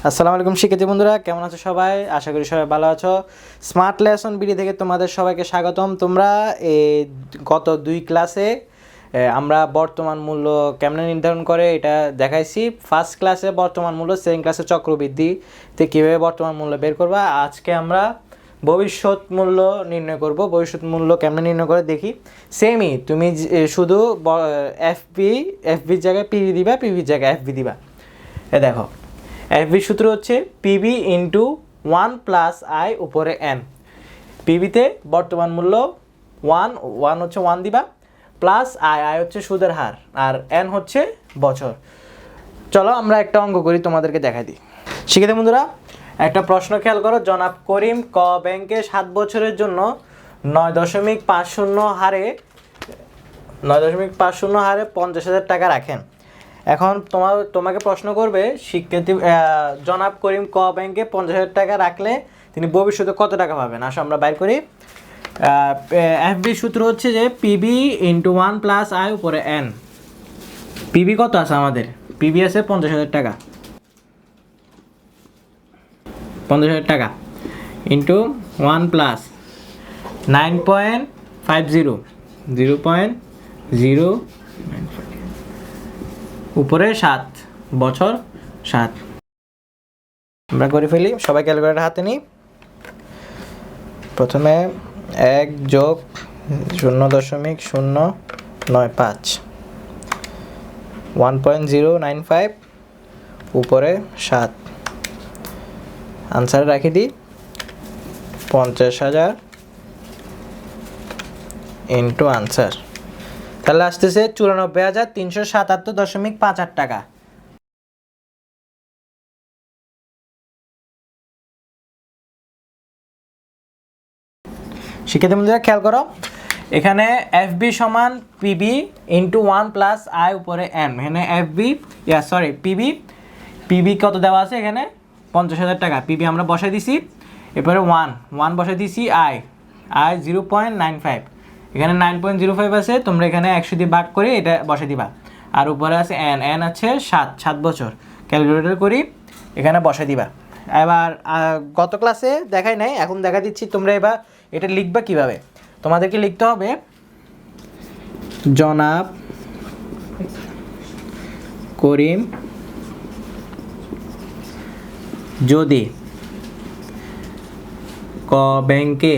আসসালামু আলাইকুম শিক্ষার্থী বন্ধুরা, কেমন আছো সবাই? আশা করি সবাই ভালো আছো। স্মার্ট লেসন বিডি থেকে তোমাদের সবাইকে স্বাগতম। তোমরা গত 2 ক্লাসে আমরা বর্তমান মূল্য কেমনে নির্ধারণ করে এটা দেখাইছি। ফার্স্ট ক্লাসে বর্তমান মূল্য, সেকেন্ড ক্লাসে চক্রবৃদ্ধিতে কীভাবে বর্তমান মূল্য বের করবা। আজকে আমরা ভবিষ্যৎ মূল্য নির্ণয় করব। ভবিষ্যৎ মূল্য কেমনে নির্ণয় করে দেখি। সেমই, তুমি শুধু এফবির জায়গায় পিভি দিবা, পিভির জায়গায় এফবি দিবা। দেখো, এফবি সূত্র হচ্ছে পিভি ইন্টু 1 প্লাস আই উপরে এন। পিভিতে বর্তমান মূল্য 1 হচ্ছে 1 দিবা, প্লাস আই হচ্ছে সুদের হার, আর এন হচ্ছে বছর। চলো আমরা একটা অঙ্ক করি, তোমাদেরকে দেখাই দিই। শিক্ষার্থী বন্ধুরা, একটা প্রশ্ন খেয়াল করো। জনাব করিম ক ব্যাংকে 7 বছরের জন্য 9.50 হারে 50,000 টাকা রাখেন। এখন তোমাকে প্রশ্ন করবে, শিক্ষার্থী জনাব করিম ক ব্যাংকে 50,000 টাকা রাখলে তিনি ভবিষ্যতে কত টাকা পাবেন। আসো আমরা বাইর করি। এফবি সূত্র হচ্ছে যে পিবি ইন্টু 1 প্লাস আই উপরে এন। পিবি কত আছে আমাদের? পিবি আছে 50,000 টাকা। 50,000 টাকা ইন্টু 1 প্লাস 9.50 0.0 উপরে 7 বছর 7। আমরা করে ফেলি, সবাই ক্যালকুলেটর হাতে নিই। প্রথমে 1 যোগ 0.095 1.095 উপরে 7, আনসার রাখি দিই 50,000 ইন্টু আনসার, তাহলে আসতেছে 94,377.58 টাকা। শিক্ষার্থী বন্ধুরা খেয়াল করো, এখানে এফবি সমান পিবি ইন্টু 1 প্লাস আই উপরে এন। এখানে পিবি কত দেওয়া আছে? এখানে 50,000 টাকা। পিবি আমরা বসাই দিছি, এরপরে 1 বসাই দিছি, আই 0.95, এখানে 9.05 আছে। তোমরা এখানে 100 দিয়ে ভাগ করে এটা বসাই দিবা। আর উপরে আছে এন আছে 7 বছর। ক্যালকুলেটর করি, এখানে বসাই দিবা। এবার গত ক্লাসে দেখাই নাই, এখন দেখা দিচ্ছি। তোমরা এবার এটা লিখবা কিভাবে। তোমাদেরকে লিখতে হবে, জনাব করিম যদি ক ব্যাংকে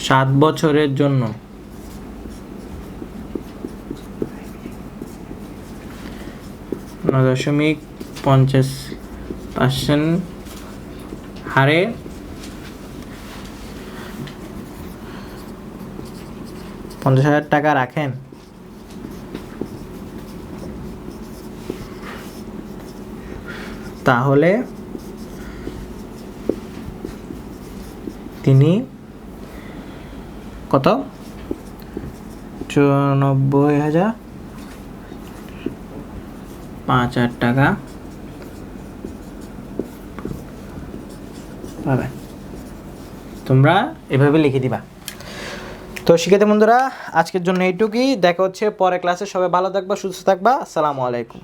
7 বছরের জন্য 9.50% হারে 50,000 টাকা রাখেন, তাহলে তিনি কত? 94,005 টাকা পাবেন। তোমরা এভাবে লিখে দিবা। তো শিক্ষার্থী বন্ধুরা, আজকের জন্য এইটুকুই। দেখা হচ্ছে পরের ক্লাসে। সবাই ভালো থাকবা, সুস্থ থাকবা। আসসালামু আলাইকুম।